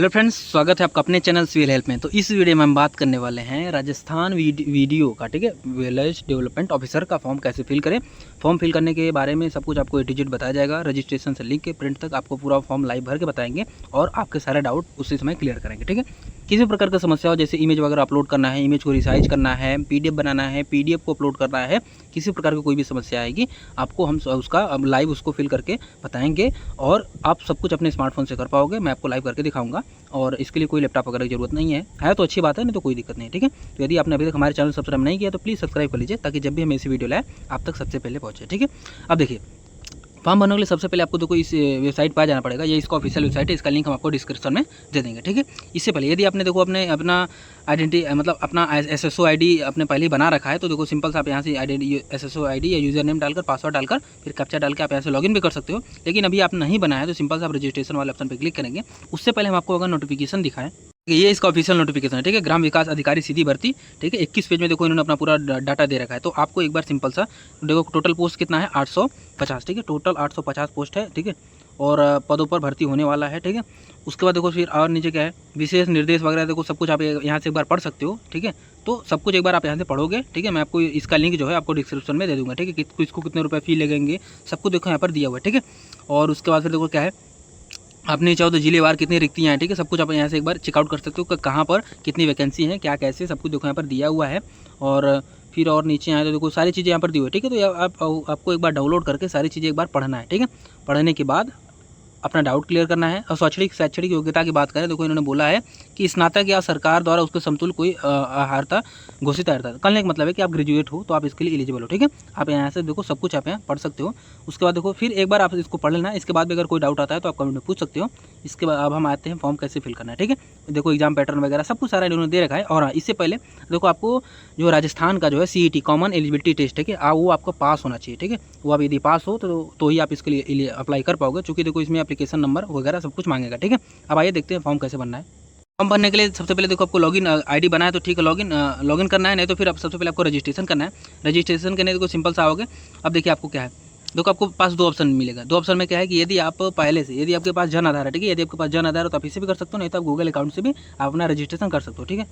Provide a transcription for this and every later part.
Hello friends, स्वागत है आपका अपने चैनल सिविल हेल्प में। तो इस वीडियो में हम बात करने वाले हैं राजस्थान वीडियो का, ठीक है, विलेज डेवलपमेंट ऑफिसर का फॉर्म कैसे फिल करें। फॉर्म फिल करने के बारे में सब कुछ आपको ए टू जेड बताया जाएगा। रजिस्ट्रेशन से लिंक के प्रिंट तक आपको पूरा फॉर्म लाइव भर के बताएंगे और आपके सारे डाउट उसी समय क्लियर करेंगे, ठीक है। किसी प्रकार का समस्या हो, जैसे इमेज वगैरह अपलोड करना है, इमेज को रिसाइज करना है, पीडीएफ बनाना है, पीडीएफ को अपलोड करना है, किसी प्रकार की कोई भी समस्या आएगी आपको हम उसका लाइव उसको फिल करके बताएंगे और आप सब कुछ अपने स्मार्टफोन से कर पाओगे। मैं आपको लाइव करके दिखाऊंगा और इसके लिए कोई लैपटॉप वगैरह की जरूरत नहीं है तो अच्छी बात है, नहीं तो कोई दिक्कत नहीं है, ठीक है। तो यदि आपने अभी तक हमारे चैनल सब्सक्राइब नहीं किया तो प्लीज़ सब्सक्राइब कर लीजिए, ताकि जब भी हम ऐसी वीडियो लाए आप तक सबसे पहले पहुँचे, ठीक है। अब देखिए, फॉर्म भरने के लिए सबसे पहले आपको देखो इस वेबसाइट पर जाना पड़ेगा। ये इसका ऑफिशियल वेबसाइट है, इसका लिंक हम आपको डिस्क्रिप्शन में दे देंगे, ठीक है। इससे पहले यदि आपने देखो अपना आइडेंटिटी मतलब अपना SSO ID आपने पहले ही बना रखा है, तो देखो सिंपल सा आप यहाँ से SSO ID या यूजर नेम डालकर पासवर्ड डालकर फिर कैप्चा डाल के आप यहाँ से लॉगिन भी कर सकते हो। लेकिन अभी आप नहीं बनाया तो सिंपल से आप रजिस्ट्रेशन वाले ऑप्शन पर क्लिक करेंगे। उससे पहले हम आपको अगर नोटिफिकेशन दिखाएं, ये इसका ऑफिशियल नोटिफिकेशन है, ठीक है। ग्राम विकास अधिकारी सीधी भर्ती, ठीक है। 21 पेज में देखो इन्होंने अपना पूरा डाटा दे रखा है। तो आपको एक बार सिंपल सा देखो टोटल पोस्ट कितना है 850, ठीक है। टोटल 850 पोस्ट है, ठीक है। और पदों पर भर्ती होने वाला है, ठीक है। उसके बाद देखो फिर और नीचे क्या है, विशेष निर्देश वगैरह देखो सब कुछ आप यहाँ से एक बार पढ़ सकते हो, ठीक है। तो सब कुछ एक बार आप यहाँ से पढ़ोगे, ठीक है। मैं आपको इसका लिंक जो है आपको डिस्क्रिप्शन में दे दूँगा, ठीक है। किसको कितने रुपये फी लगेंगे सब कुछ देखो यहाँ पर दिया हुआ है, ठीक है। और उसके बाद फिर देखो क्या है, आपने चाहो तो जिलेवार कितनी रिक्तियाँ हैं, ठीक है। सब कुछ आप यहाँ से एक बार चेकआउट कर सकते हो कि कहाँ पर कितनी वैकेंसी है, क्या कैसे सब कुछ देखो यहाँ पर दिया हुआ है। और फिर और नीचे आए तो देखो सारी चीज़ें यहाँ पर दी हुई है, ठीक है। तो आपको एक बार डाउनलोड करके सारी चीज़ें एक बार पढ़ना है, ठीक है। पढ़ने के बाद अपना डाउट क्लियर करना है। और शैक्षणिक योग्यता की बात करें, देखो इन्होंने बोला है कि स्नातक या सरकार द्वारा उसके समतुल्य कोई अर्हता घोषित अर्हता करने का मतलब है कि आप ग्रेजुएट हो तो आप इसके लिए एलिजिबल हो, ठीक है। आप यहाँ से देखो सब कुछ आप यहाँ पढ़ सकते हो। उसके बाद देखो फिर एक बार आप इसको पढ़ लेना। इसके बाद भी अगर कोई डाउट आता है तो आप कमेंट में पूछ सकते हो। इसके बाद अब हम आते हैं फॉर्म कैसे फिल करना है, ठीक है। देखो एग्जाम पैटर्न वगैरह सब कुछ सारा इन्होंने दे रखा है। और इससे पहले देखो आपको जो राजस्थान का जो है CET कॉमन एलिजिबिलिटी टेस्ट, ठीक है, वो आपको पास होना चाहिए, ठीक है। वो आप यदि पास हो तो ही आप इसके लिए अप्लाई कर पाओगे, क्योंकि देखो इसमें एप्लीकेशन नंबर वगैरह सब कुछ मांगेगा, ठीक है। अब आइए देखते हैं फॉर्म कैसे बनना है। फॉर्म भरने के लिए सबसे पहले देखो आपको लॉगिन ID बनाया तो ठीक है, लॉगिन करना है, नहीं तो फिर अब सबसे पहले आपको रजिस्ट्रेशन करना है। रजिस्ट्रेशन करने को सिंपल सा आओगे। अब देखिए आपको क्या है, देखो आपको पास दो ऑप्शन मिलेगा। दो ऑप्शन में क्या है कि यदि आप पहले से यदि आपके पास जन आधार है, ठीक है, यदि आपके पास जन आधार है तो आप इसे भी कर सकते हो, नहीं तो आप गूगल अकाउंट से भी आप अपना रजिस्ट्रेशन कर सकते हो, ठीक है।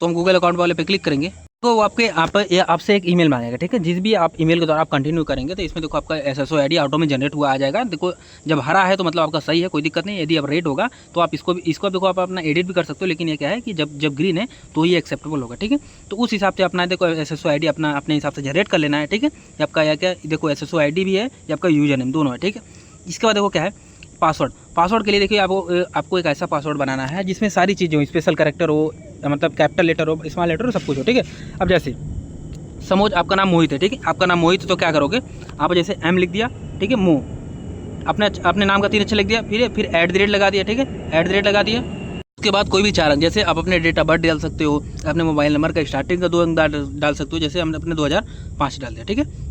तो हम गूगल अकाउंट वाले पे क्लिक करेंगे तो वो आपसे एक ईमेल मांगेगा, ठीक है। जिस भी आप ईमेल के द्वारा आप कंटिन्यू करेंगे तो इसमें देखो आपका SSO ID ऑटो में जनरेट हुआ आ जाएगा। देखो जब हरा है तो मतलब आपका सही है, कोई दिक्कत नहीं। यदि अब रेड होगा तो आप इसको देखो आप अपना एडिट भी कर सकते हो, लेकिन ये क्या है कि जब ग्रीन है तो ये एक्सेप्टेबल होगा, ठीक है। तो उस हिसाब से अपना देखो SSO ID अपने हिसाब से जनरेट कर लेना है, ठीक है। आपका या क्या देखो SSO ID भी है या आपका यूजर नेम दोनों है, ठीक है। इसके बाद देखो क्या है, पासवर्ड के लिए देखिए आपको एक ऐसा पासवर्ड बनाना है जिसमें सारी चीज़ें हो, स्पेशल कैरेक्टर हो, मतलब कैपिटल लेटर हो, स्मॉल लेटर हो, सब कुछ हो, ठीक है। अब जैसे समझ आपका नाम मोहित है, ठीक है। आपका नाम मोहित तो क्या करोगे आप, जैसे M लिख दिया, ठीक है, अपने नाम का 3 अक्षर लिख दिया, फिर @ लगा दिया, ठीक है, @ लगा दिया। उसके बाद कोई भी 4 अंक, जैसे आप अपने डेट ऑफ बर्थ डाल सकते हो, अपने मोबाइल नंबर का स्टार्टिंग का 2 अंक डाल सकते हो, जैसे हमने अपने 2005 डाल दिया, ठीक है।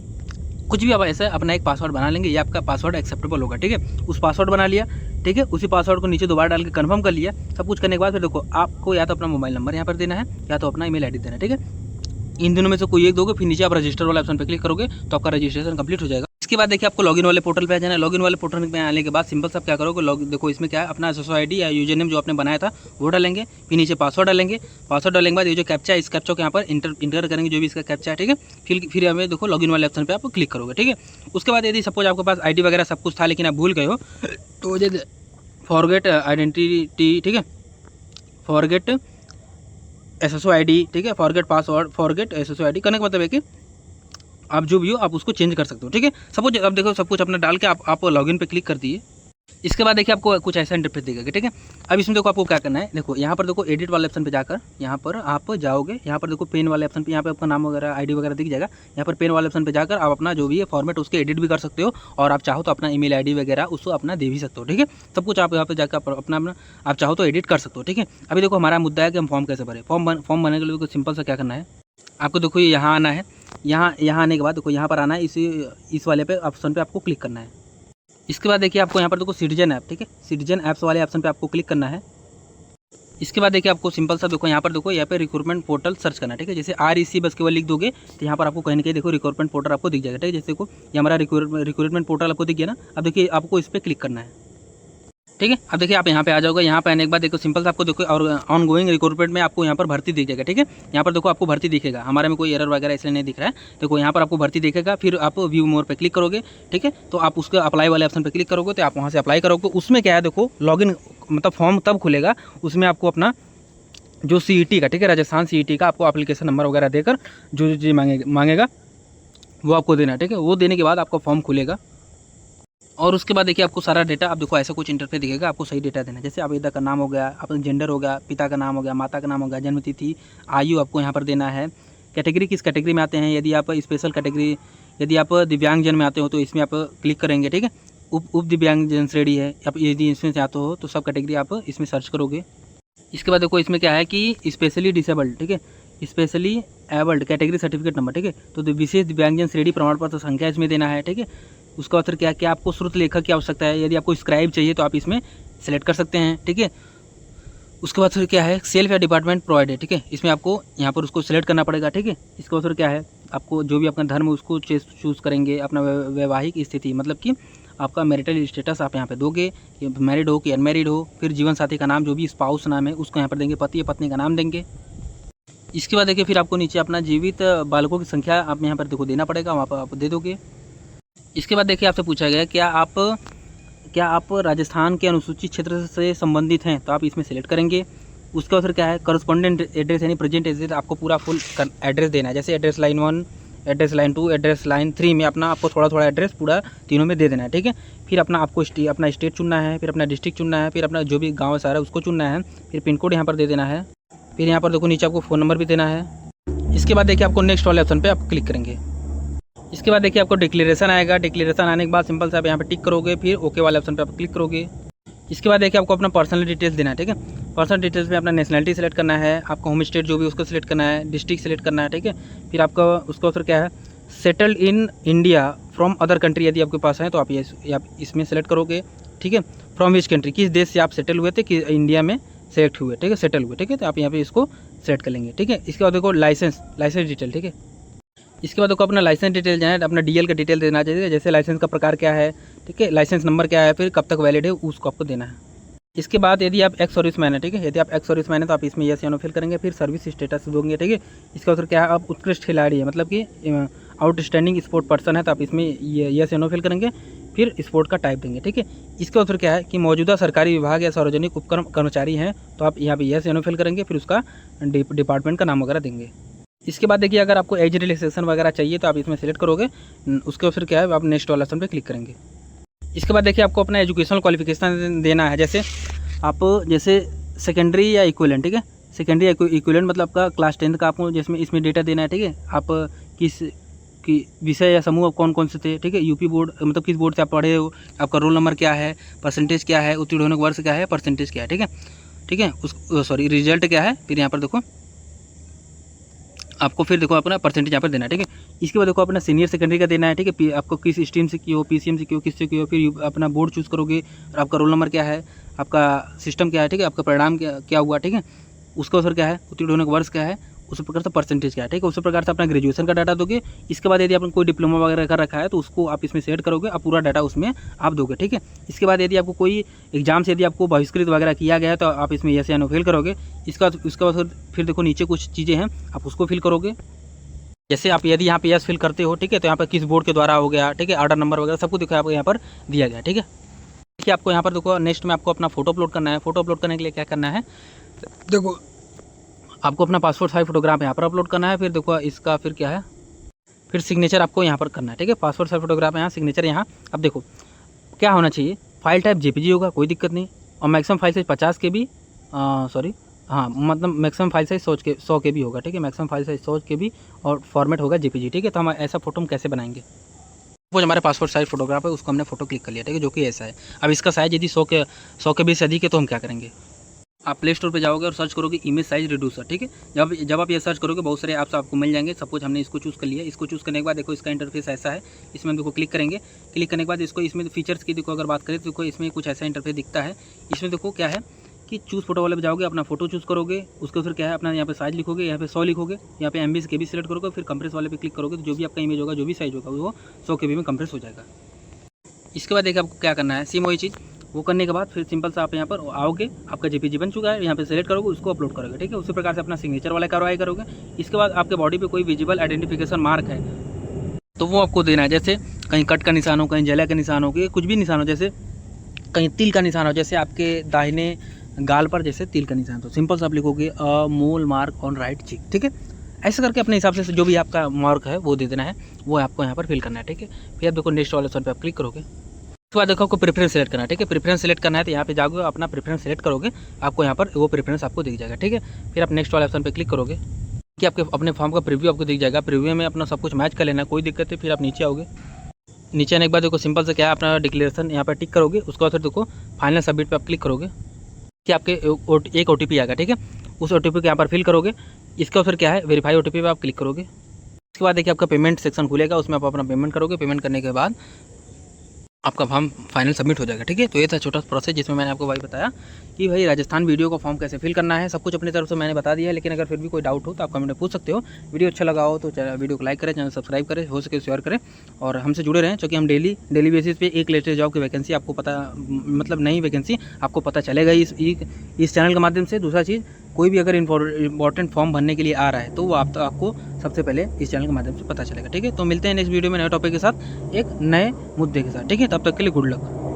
कुछ भी आप ऐसे अपना एक पासवर्ड बना लेंगे, ये आपका पासवर्ड एक्सेप्टेबल होगा, ठीक है। उस पासवर्ड बना लिया, ठीक है। उसी पासवर्ड को नीचे दोबारा डाल के कंफर्म कर लिया। सब कुछ करने के बाद फिर देखो आपको या तो अपना मोबाइल नंबर यहाँ पर देना है या तो अपना ईमेल ID देना है, ठीक है। इन दोनों में से कोई एक दोगे, फिर नीचे आप रजिस्टर वाले ऑप्शन पर क्लिक करोगे तो आपका रजिस्ट्रेशन कंप्लीट हो जाएगा। इसके बाद देखिए आपको लॉगिन वाले पोर्टल पे आ जाना है। लॉगिन वाले पोर्टल में आने के बाद सिंपल सा क्या करोगे, देखो इसमें क्या है, अपना SSO ID या यूजर नेम जो आपने बनाया था वो डालेंगे, फिर नीचे पासवर्ड डालेंगे। पासवर्ड डालने के बाद ये जो कैप्चा है इस कैप्चा को यहाँ पर इंटर करेंगे, जो भी इसका कैप्चा है, ठीक है। फिर हमें देखो लॉगिन वाले ऑप्शन पर आप क्लिक करोगे, ठीक है। उसके बाद यदि सपोज आपके पास ID वगैरह सब कुछ था लेकिन आप भूल गए हो तो जैसे फॉरगेट आइडेंटिटी, ठीक है, फॉरगेट SSO ID, ठीक है, forget password, forget SSO ID करने का मतलब है कि आप जो भी हो आप उसको चेंज कर सकते हो, ठीक है। सपोज अब देखो सब कुछ अपना डाल के आप लॉगिन पे क्लिक कर दिए। इसके बाद देखिए आपको कुछ ऐसा इंटरफेस दिखेगा, ठीक है। अब इसमें देखो आपको क्या करना है, देखो यहाँ पर देखो एडिट वाले ऑप्शन पे जाकर यहाँ पर आप जाओगे, यहाँ पर देखो पेन वाले ऑप्शन पे यहाँ पे आपका नाम वगैरह ID वगैरह दिख जाएगा। यहाँ पर पेन वाले ऑप्शन पे जाकर आप अपना जो भी है फॉर्मेट उसके एडिट भी कर सकते हो, और आप चाहो तो अपना ईमेल ID वगैरह उसको अपना दे भी सकते हो, ठीक है। सब कुछ आप यहाँ पे जाकर अपना आप चाहो तो एडिट कर सकते हो, ठीक है। अभी देखो हमारा मुद्दा है कि हम फॉर्म कैसे भरें। फॉर्म भरने के लिए सिंपल सा क्या करना है, आपको देखो यहाँ आना है। यहाँ आने के बाद देखो यहाँ पर आना है, इस वाले पे ऑप्शन पे आपको क्लिक करना है। इसके बाद देखिए आपको यहाँ पर देखो सिटीजन ऐप, ठीक है, सिटीजन ऐप्स वाले ऑप्शन पे आपको क्लिक करना है। इसके बाद देखिए आपको सिंपल सा देखो यहाँ पे रिक्रूटमेंट पोर्टल सर्च करना है, ठीक है। जैसे REC बस केवल लिख दोगे तो यहाँ पर आपको कहीं ना कहीं देखो रिक्रूटमेंट पोर्टल आपको दिख जाएगा, ठीक है। जैसे देखो ये हमारा रिक्रूटमेंट पोर्टल आपको दिख गया ना। अब देखिए आपको इस पर क्लिक करना है। ठीक है। अब देखिए आप यहाँ पे आ जाओगे, यहाँ पे आने के बाद देखो सिंपल सा आपको देखो और ऑन गोइंग रिक्रूटमेंट में आपको यहाँ पर भर्ती दिखेगा। ठीक है, यहाँ पर देखो आपको भर्ती दिखेगा, हमारे में कोई एरर वगैरह इसलिए नहीं दिख रहा है। देखो यहाँ पर आपको भर्ती दिखेगा, फिर आप व्यू मोर पे क्लिक करोगे। ठीक है, तो आप उसके अप्लाई वाले ऑप्शन पे क्लिक करोगे तो आप वहाँ से अप्लाई करोगे। उसमें क्या है देखो लॉगिन मतलब फॉर्म तब खुलेगा, उसमें आपको अपना जो CET का, ठीक है, राजस्थान CET का आपको एप्लीकेशन नंबर वगैरह देकर जो चीज़ मांगेगा वो आपको देना है। ठीक है, वो देने के बाद आपका फॉर्म खुलेगा और उसके बाद देखिए आपको सारा डेटा, आप देखो ऐसा कुछ इंटरफेस दिखेगा, आपको सही डेटा देना है। जैसे आवेदक का नाम हो गया, अपना जेंडर हो गया, पिता का नाम हो गया, माता का नाम हो गया, जन्म तिथि, आयु आपको यहाँ पर देना है। कैटेगरी किस कैटेगरी में आते हैं, यदि आप स्पेशल कैटेगरी, यदि आप दिव्यांगजन में आते हो तो इसमें आप क्लिक करेंगे। ठीक है, उप दिव्यांगजन श्रेणी है, आप यदि इसमें से आते हो तो सब कैटेगरी आप इसमें सर्च करोगे। इसके बाद देखो इसमें क्या है कि स्पेशली डिसेबल्ड, ठीक है, specially abled category certificate number. ठीक है, तो विशेष दिव्यांगजन श्रेणी प्रमाण पत्र संख्या इसमें देना है। ठीक है, उसका उत्तर क्या क्या आपको श्रुत लेखक की आवश्यकता है, यदि आपको स्क्राइब चाहिए तो आप इसमें सेलेक्ट कर सकते हैं। ठीक है, उसके बाद फिर क्या है सेल्फ या डिपार्टमेंट प्रोवाइड है। ठीक है, इसमें आपको यहाँ पर उसको सेलेक्ट करना पड़ेगा। ठीक है, इसके बाद फिर क्या है आपको जो भी अपना धर्म उसको चूज़ करेंगे, अपना वैवाहिक स्थिति मतलब कि आपका मैरिटल स्टेटस आप यहाँ पे दोगे, मैरिड हो कि अनमैरिड हो, फिर जीवन साथी का नाम जो भी स्पाउस नाम है उसको यहाँ पर देंगे, पति या पत्नी का नाम देंगे। इसके बाद देखिए फिर आपको नीचे अपना जीवित बालकों की संख्या आप यहाँ पर देखो देना पड़ेगा, वहाँ पर आप दे दोगे। इसके बाद देखिए आपसे पूछा गया क्या आप राजस्थान के अनुसूचित क्षेत्र से संबंधित हैं, तो आप इसमें सेलेक्ट करेंगे। उसके बाद फिर क्या है करस्पॉन्डेंट एड्रेस यानी प्रेजेंट एड्रेस, आपको पूरा फुल एड्रेस देना है। जैसे address line 1, address line 2, address line 3 में अपना आपको थोड़ा थोड़ा एड्रेस पूरा तीनों में दे देना है। ठीक है, फिर अपना आपको अपना स्टेट चुनना है, फिर अपना डिस्ट्रिक्ट चुनना है, फिर अपना जो भी गाँव सारा उसको चुनना है, फिर पिन कोड यहाँ पर दे देना है, फिर यहाँ पर देखो नीचे आपको फ़ोन नंबर भी देना है। इसके बाद देखिए आपको नेक्स्ट वाले ऑप्शन पे आप क्लिक करेंगे। इसके बाद देखिए आपको डिक्लेरेशन आएगा, डिक्लेरेशन आने के बाद सिंपल से आप यहाँ पे टिक करोगे, फिर ओके वाले ऑप्शन पे आप क्लिक करोगे। इसके बाद देखिए आपको अपना पर्सनल डिटेल्स देना है। ठीक है, पर्सनल डिटेल्स में अपना नेशनलिटी सेलेक्ट करना है, आपका होम स्टेट जो भी उसको सिलेक्ट करना है, डिस्ट्रिक्ट सेलेक्ट करना है। ठीक है, फिर आपका उसका फिर क्या है settled in India from other country यदि आपके पास है तो आप इसमें सेलेक्ट करोगे। ठीक है, फ्रॉम विच कंट्री, किस देश से आप सेटल हुए थे, कि इंडिया में सेलेक्ट हुए, ठीक है, सेटल हुए। ठीक है, तो आप यहाँ पे इसको सेलेक्ट कर लेंगे। ठीक है, इसके बाद देखो लाइसेंस डिटेल। ठीक है, इसके बाद देखो अपना लाइसेंस डिटेल जाए, अपना DL का डिटेल देना चाहिए, जैसे लाइसेंस का प्रकार क्या है, ठीक है, लाइसेंस नंबर क्या है, फिर कब तक वैलिड है उसको आपको देना है। इसके बाद यदि आप एक्स सर्विसमैन है, ठीक है, यदि आप एक्स सर्विसमैन है तो आप इसमें यस या नो फिल करेंगे, फिर सर्विस स्टेटस दोगे। ठीक है, इसका उत्तर क्या है आप उत्कृष्ट खिलाड़ी है मतलब कि आउटस्टैंडिंग स्पोर्ट पर्सन है तो आप इसमें यस या नो फिल करेंगे, फिर स्पोर्ट का टाइप देंगे। ठीक है, इसका उत्तर क्या है कि मौजूदा सरकारी विभाग या सार्वजनिक उपक्रम कर्मचारी हैं तो आप यहाँ पे यस या नो फिल करेंगे, फिर उसका डिपार्टमेंट का नाम वगैरह देंगे। इसके बाद देखिए अगर आपको एज रिलैक्सेशन वगैरह चाहिए तो आप इसमें सेलेक्ट करोगे, उसके फिर क्या है आप नेक्स्ट वाला ऑप्शन पे क्लिक करेंगे। इसके बाद देखिए आपको अपना एजुकेशनल क्वालिफिकेशन देना है, जैसे सेकेंडरी या इक्विवेलेंट। ठीक है, सेकेंडरी या इक्विवेलेंट मतलब आपका क्लास 10 का आपको जिसमें इसमें डेटा देना है। ठीक है, आप किस विषय या समूह कौन कौन से थे। ठीक है, यूपी बोर्ड मतलब किस बोर्ड से आप पढ़े हो, आपका रोल नंबर क्या है, परसेंटेज क्या है, उत्तीर्ण होने का वर्ष क्या है, परसेंटेज क्या है। ठीक है, रिजल्ट क्या है, फिर यहाँ पर देखो आपको फिर देखो अपना परसेंटेज यहाँ पर देना है। ठीक है, इसके बाद देखो अपना सीनियर सेकेंडरी का देना है। ठीक है, आपको किस स्ट्रीम से की हो, PCM से की हो, किससे की हो, फिर अपना बोर्ड चूज़ करोगे और आपका रोल नंबर क्या है, आपका सिस्टम क्या है। ठीक है, आपका परिणाम क्या हुआ। ठीक है, उसका अवसर क्या है, उत्तीर्ण होने का वर्ष क्या है, उसी प्रकार से परसेंटेज क्या है। ठीक है, उसी प्रकार से अपना ग्रेजुएशन का डाटा दोगे। इसके बाद यदि आपने कोई डिप्लोमा वगैरह कर रखा है तो उसको आप इसमें सेट करोगे, आप पूरा डाटा उसमें आप दोगे। ठीक है, इसके बाद यदि आपको कोई एग्जाम से यदि आपको बहिष्कृत वगैरह किया गया है तो आप इसमें यस या नो फिल करोगे। उसके बाद फिर देखो नीचे कुछ चीज़ें हैं आप उसको फिल करोगे, जैसे आप यदि यहाँ पे यस फिल करते हो। ठीक है, तो यहाँ पर किस बोर्ड के द्वारा हो गया। ठीक है, ऑर्डर नंबर वगैरह सब कुछ देखो आपको यहाँ पर दिया गया। ठीक है, देखिए आपको यहाँ पर देखो नेक्स्ट में आपको अपना फोटो अपलोड करना है। फोटो अपलोड करने के लिए क्या करना है, देखो आपको अपना पासपोर्ट साइज फोटोग्राफ यहाँ पर अपलोड करना है। फिर देखो इसका फिर क्या है, फिर सिग्नेचर आपको यहाँ पर करना है। ठीक है, पासपोर्ट साइज फोटोग्राफ यहाँ, सिग्नेचर यहाँ। अब देखो क्या होना चाहिए, फाइल टाइप JPG होगा, कोई दिक्कत नहीं, और मैक्सिमम फाइल साइज 50 KB मतलब मैक्सिमम फाइल साइज 100 KB होगा। ठीक है, मैक्सिमम फाइल साइज 100 KB और फॉर्मेट होगा JPG। ठीक है, तो हम ऐसा फोटो हम कैसे बनाएंगे, वो हमारे पासपोर्ट साइज फोटोग्राफ है उसको हमने फोटो क्लिक कर लिया। ठीक है, जो कि ऐसा है। अब इसका साइज यदि 100 KB से अधिक है तो हम क्या करेंगे, आप प्ले स्टोर पे जाओगे और सर्च करोगे इमेज साइज रिड्यूसर। ठीक है, जब आप ये सर्च करोगे बहुत सारे ऐप्स आपको मिल जाएंगे। सपोज हमने इसको चूज़ कर लिया, इसको चूज़ करने के बाद देखो इसका इंटरफेस ऐसा है। इसमें हम देखो क्लिक करेंगे, क्लिक करने के बाद इसको इसमें फीचर्स की देखो अगर बात करें तो देखो इसमें कुछ ऐसा इंटरफेस दिखता है। इसमें देखो क्या है कि चूज़ फोटो वाले पे जाओगे, अपना फोटो चूज़ करोगे, उसके फिर क्या है अपना यहाँ पे साइज लिखोगे, यहाँ पे 100 लिखोगे, यहाँ पे MB से KB सेलेक्ट करोगे, फिर कंप्रेस वाले पे क्लिक करोगे तो जो भी आपका इमेज होगा, जो भी साइज होगा वो 100 KB में कंप्रेस हो जाएगा। इसके बाद देखिए आपको क्या करना है, सेम वही चीज़ वो करने के बाद फिर सिंपल से आप यहाँ पर आओगे, आपका जेपीजी बन चुका है, यहाँ पे सेलेक्ट करोगे, उसको अपलोड करोगे, ठीक है। उसी प्रकार से अपना सिग्नेचर वाला कार्रवाई करोगे। इसके बाद आपके बॉडी पे कोई विजिबल आइडेंटिफिकेशन मार्क है तो वो आपको देना है, जैसे कहीं कट का निशान हो, कहीं जला का निशान हो, कुछ भी निशान हो, जैसे कहीं तिल का निशान हो, जैसे आपके दाहिने गाल पर जैसे तिल का निशान, तो सिंपल से आप लिखोगे अ मोल मार्क ऑन राइट चीक, ठीक है। ऐसे करके अपने हिसाब से जो भी आपका मार्क है वो दे देना है, वो आपको यहाँ पर फिल करना है, ठीक है। फिर आप देखो नेक्स्ट वाले ऑप्शन पे आप क्लिक करोगे। उसके बाद देखो आपको प्रेफरेंस सेलेक्ट करना है, ठीक है। प्रेफरेंस सेलेक्ट करना है तो यहाँ पे जाओगे, अपना प्रेफरेंस सेलेक्ट करोगे, आपको यहाँ पर वो प्रेफरेंस आपको दिख जाएगा, ठीक है। फिर आप नेक्स्ट वाले ऑप्शन पे क्लिक करोगे कि आपके अपने फॉर्म का प्रीव्यू आपको दिख जाएगा। प्रीव्यू में अपना सब कुछ मैच कर लेना, कोई दिक्कत है। फिर आप नीचे आओगे, नीचे आने के बाद देखो सिंपल से क्या है, अपना डिक्लेरेशन यहाँ पर टिक करोगे। उसके बाद फिर देखो फाइनल सबमिट पे आप क्लिक करोगे कि आपके एक OTP आएगा, ठीक है। उस OTP को यहाँ पर फिल करोगे। इसका फिर क्या है, वेरीफाई OTP पे आप क्लिक करोगे। उसके बाद देखिए आपका पेमेंट सेक्शन खुलेगा, उसमें आप अपना पेमेंट करोगे। पेमेंट करने के बाद आपका फॉर्म फाइनल सबमिट हो जाएगा, ठीक है। तो ये था छोटा प्रोसेस जिसमें मैंने आपको भाई बताया कि भाई राजस्थान वीडियो का फॉर्म कैसे फिल करना है। सब कुछ अपनी तरफ से मैंने बता दिया है, लेकिन अगर फिर भी कोई डाउट हो तो आप कमेंट में पूछ सकते हो। वीडियो अच्छा लगा हो तो वीडियो को लाइक करें, चैनल सब्सक्राइब करें, हो सके शेयर करें और हमसे जुड़े रहें, क्योंकि हम डेली बेसिस पे एक लेटेस्ट जॉब की वैकेंसी आपको पता, मतलब नई वैकेंसी आपको पता चलेगा इस चैनल के माध्यम से। दूसरा चीज़, कोई भी अगर इंपॉर्टेंट फॉर्म भरने के लिए आ रहा है तो वो आपको सबसे पहले इस चैनल के माध्यम से पता चलेगा, ठीक है। तो मिलते हैं नेक्स्ट वीडियो में नए टॉपिक के साथ, एक नए मुद्दे के साथ, ठीक है। तब तक के लिए गुड लक।